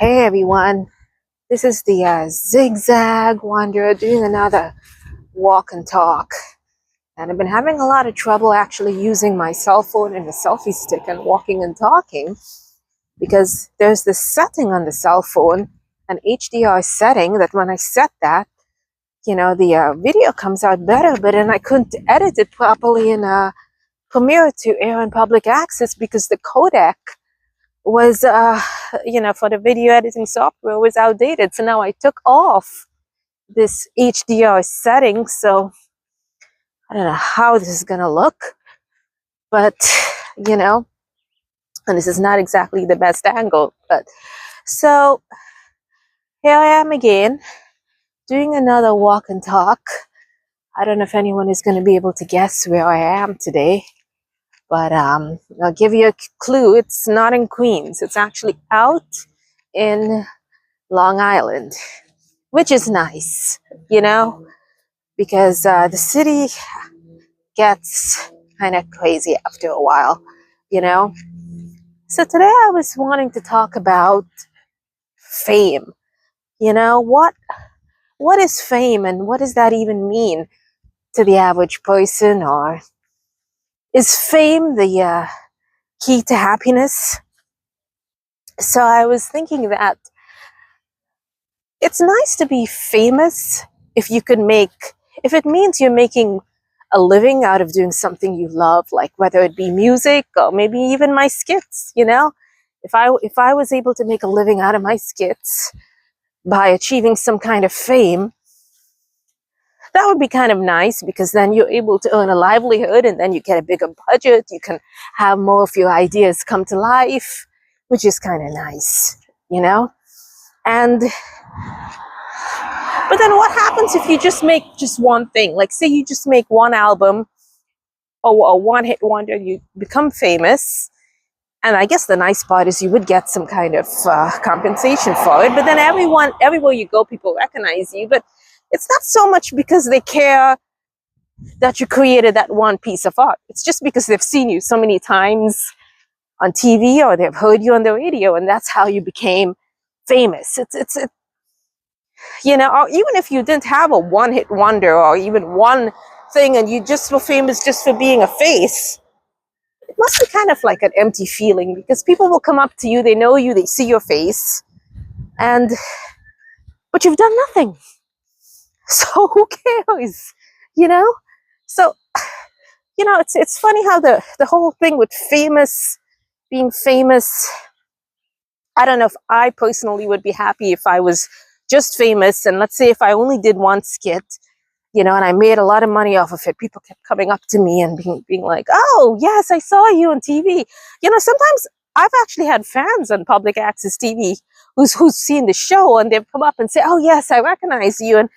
Hey everyone, this is the Zig Zag Wanderer doing another walk and talk. And I've been having a lot of trouble actually using my cell phone and the selfie stick and walking and talking because there's this setting on the cell phone, an HDR setting, that when I set that, the video comes out better, but then I couldn't edit it properly in Premiere to air in public access because the codec was for the video editing software was outdated. So now I took off this HDR setting, so I don't know how this is gonna look, but and this is not exactly the best angle, but so here I am again doing another walk and talk. I don't know if anyone is going to be able to guess where I am today, but I'll give you a clue. It's not in Queens. It's actually out in Long Island, which is nice, because the city gets kind of crazy after a while, So today I was wanting to talk about fame. What is fame and what does that even mean to the average person? Or is fame the key to happiness? So I was thinking that it's nice to be famous if it means you're making a living out of doing something you love, like whether it be music or maybe even my skits, If I was able to make a living out of my skits by achieving some kind of fame, that would be kind of nice, because then you're able to earn a livelihood and then you get a bigger budget. You can have more of your ideas come to life, which is kind of nice, And but then what happens if you just make just one thing? Like, say you just make one album or a one-hit wonder, you become famous. And I guess the nice part is you would get some kind of compensation for it. But then everywhere you go, people recognize you. But it's not so much because they care that you created that one piece of art. It's just because they've seen you so many times on TV or they've heard you on the radio, and that's how you became famous. Or even if you didn't have a one-hit wonder or even one thing and you just were famous just for being a face, it must be kind of like an empty feeling, because people will come up to you, they know you, they see your face, but you've done nothing. So who cares, So, it's funny how the whole thing with being famous, I don't know if I personally would be happy if I was just famous, and let's say if I only did one skit, and I made a lot of money off of it. People kept coming up to me and being like, "Oh, yes, I saw you on TV." Sometimes I've actually had fans on public access TV who's seen the show, and they've come up and say, "Oh, yes, I recognize you." And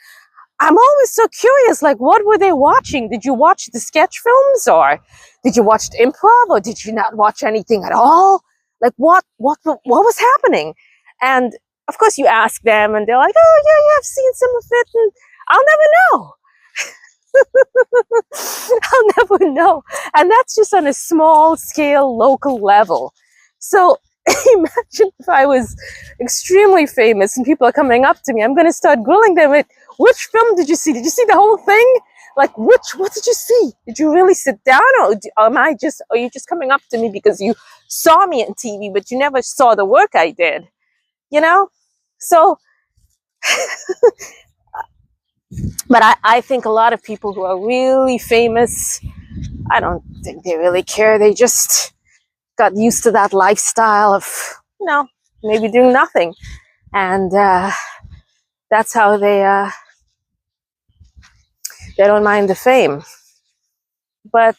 I'm always so curious, like, what were they watching? Did you watch the sketch films, or did you watch the improv, or did you not watch anything at all? Like, what was happening? And of course you ask them and they're like, "Oh, yeah, I've seen some of it," and I'll never know. I'll never know. And that's just on a small scale, local level. So imagine if I was extremely famous and people are coming up to me, I'm going to start grilling them with, "Which film did you see? Did you see the whole thing? Like, what did you see? Did you really sit down? Or are you just coming up to me because you saw me on TV, but you never saw the work I did?" So, but I think a lot of people who are really famous, I don't think they really care. They just got used to that lifestyle of, maybe doing nothing. And that's how they don't mind the fame. But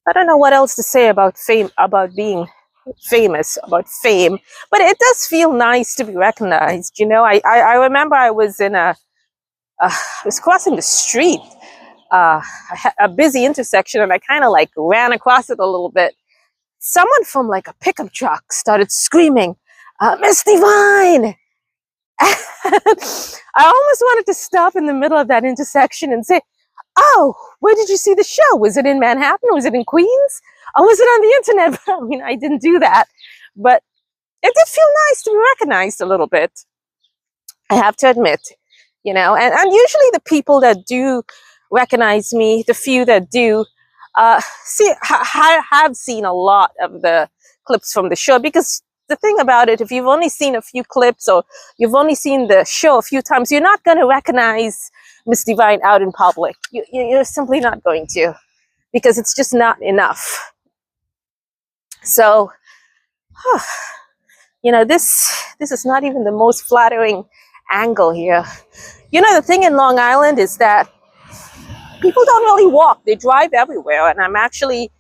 I don't know what else to say about fame, about being famous, about fame. But it does feel nice to be recognized. I remember I was I was crossing the street, a busy intersection, and I kind of like ran across it a little bit. Someone from like a pickup truck started screaming, "Miss Divine!" I almost wanted to stop in the middle of that intersection and say, "Oh, where did you see the show? Was it in Manhattan? Was it in Queens? I wasn't on the internet, but I mean, I didn't do that. But it did feel nice to be recognized a little bit, I have to admit, you know. And usually the people that do recognize me, the few that do, have seen a lot of the clips from the show, because the thing about it, if you've only seen a few clips or you've only seen the show a few times, you're not going to recognize Miss Divine out in public. You're simply not going to, because it's just not enough. So, you know, this is not even the most flattering angle here. You know, the thing in Long Island is that people don't really walk, they drive everywhere. And I'm actually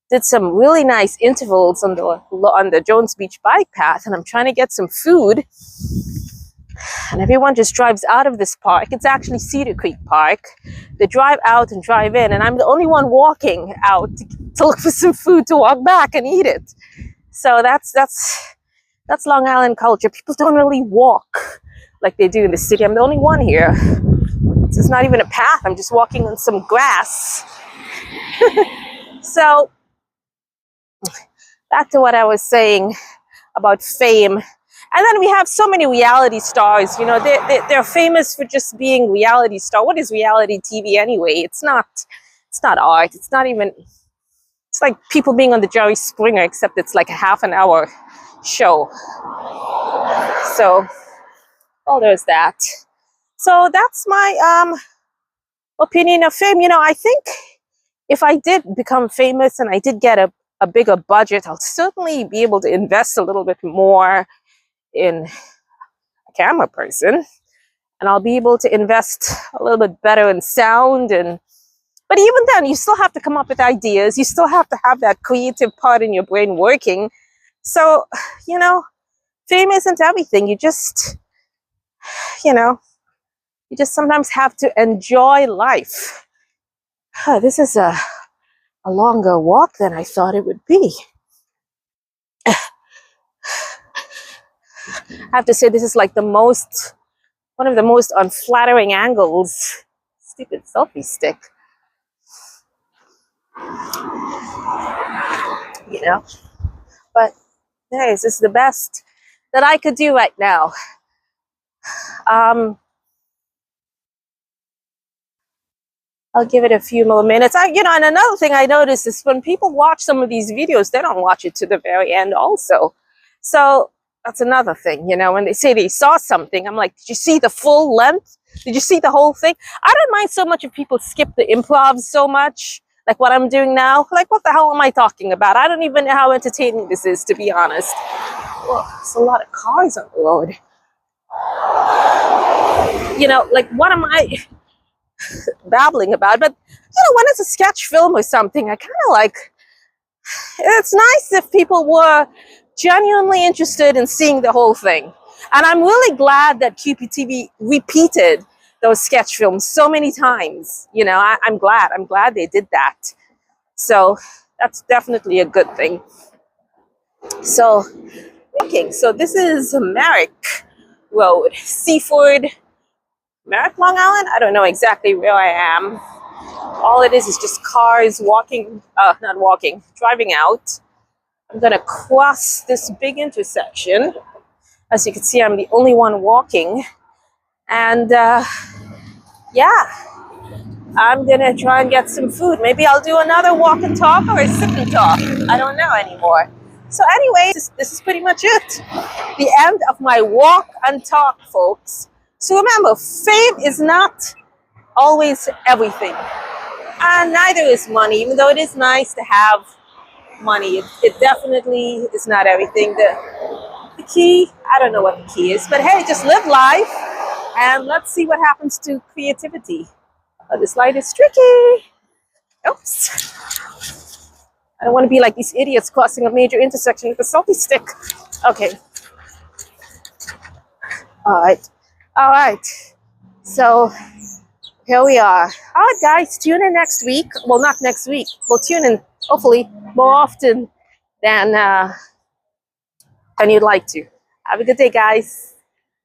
did some really nice intervals on the Jones Beach bike path, and I'm trying to get some food, and everyone just drives out of this park. It's actually Cedar Creek Park. They drive out and drive in, and I'm the only one walking out to look for some food to walk back and eat it. So that's Long Island culture. People don't really walk like they do in the city. I'm the only one here. It's not even a path. I'm just walking on some grass. So back to what I was saying about fame. And then we have so many reality stars. You know, they're famous for just being reality star. What is reality TV anyway? It's not art. It's not even, it's like people being on the Jerry Springer, except it's like a half an hour show. So, well, there's that. So that's my opinion of fame. You know, I think if I did become famous and I did get a bigger budget, I'll certainly be able to invest a little bit more in a camera person, and I'll be able to invest a little bit better in sound. And but even then, you still have to come up with ideas. You still have to have that creative part in your brain working. So, you know, fame isn't everything. You just, you know, you just sometimes have to enjoy life. This is a longer walk than I thought it would be. I have to say, this is like one of the most unflattering angles. Stupid selfie stick. You know? But anyways, this is the best that I could do right now. I'll give it a few more minutes. You know, and another thing I noticed is when people watch some of these videos, they don't watch it to the very end also. So that's another thing, you know, when they say they saw something, I'm like, did you see the full length? Did you see the whole thing? I don't mind so much if people skip the improv so much, like what I'm doing now. Like, what the hell am I talking about? I don't even know how entertaining this is, to be honest. Well, there's a lot of cars on the road. You know, like, what am I babbling about? But, you know, when it's a sketch film or something, I kind of like, it's nice if people were genuinely interested in seeing the whole thing. And I'm really glad that QPTV repeated those sketch films so many times. You know, I'm glad they did that. So that's definitely a good thing. So, so this is Merrick Road, Seaford, Merrick, Long Island. I don't know exactly where I am. All it is just cars driving out. I'm gonna cross this big intersection. As you can see, I'm the only one walking. And yeah, I'm gonna try and get some food. Maybe I'll do another walk and talk or a sit and talk. I don't know anymore. So anyway, this is pretty much it. The end of my walk and talk, folks. So remember, fame is not always everything. And neither is money, even though it is nice to have money. It definitely is not everything. The key, I don't know what the key is, but hey, just live life and let's see what happens to creativity. Oh, this light is tricky. Oops. I don't want to be like these idiots crossing a major intersection with a selfie stick. Okay. All right. So here we are. All right, guys, tune in next week. Well, not next week. We'll tune in, hopefully, more often than you'd like to. Have a good day, guys.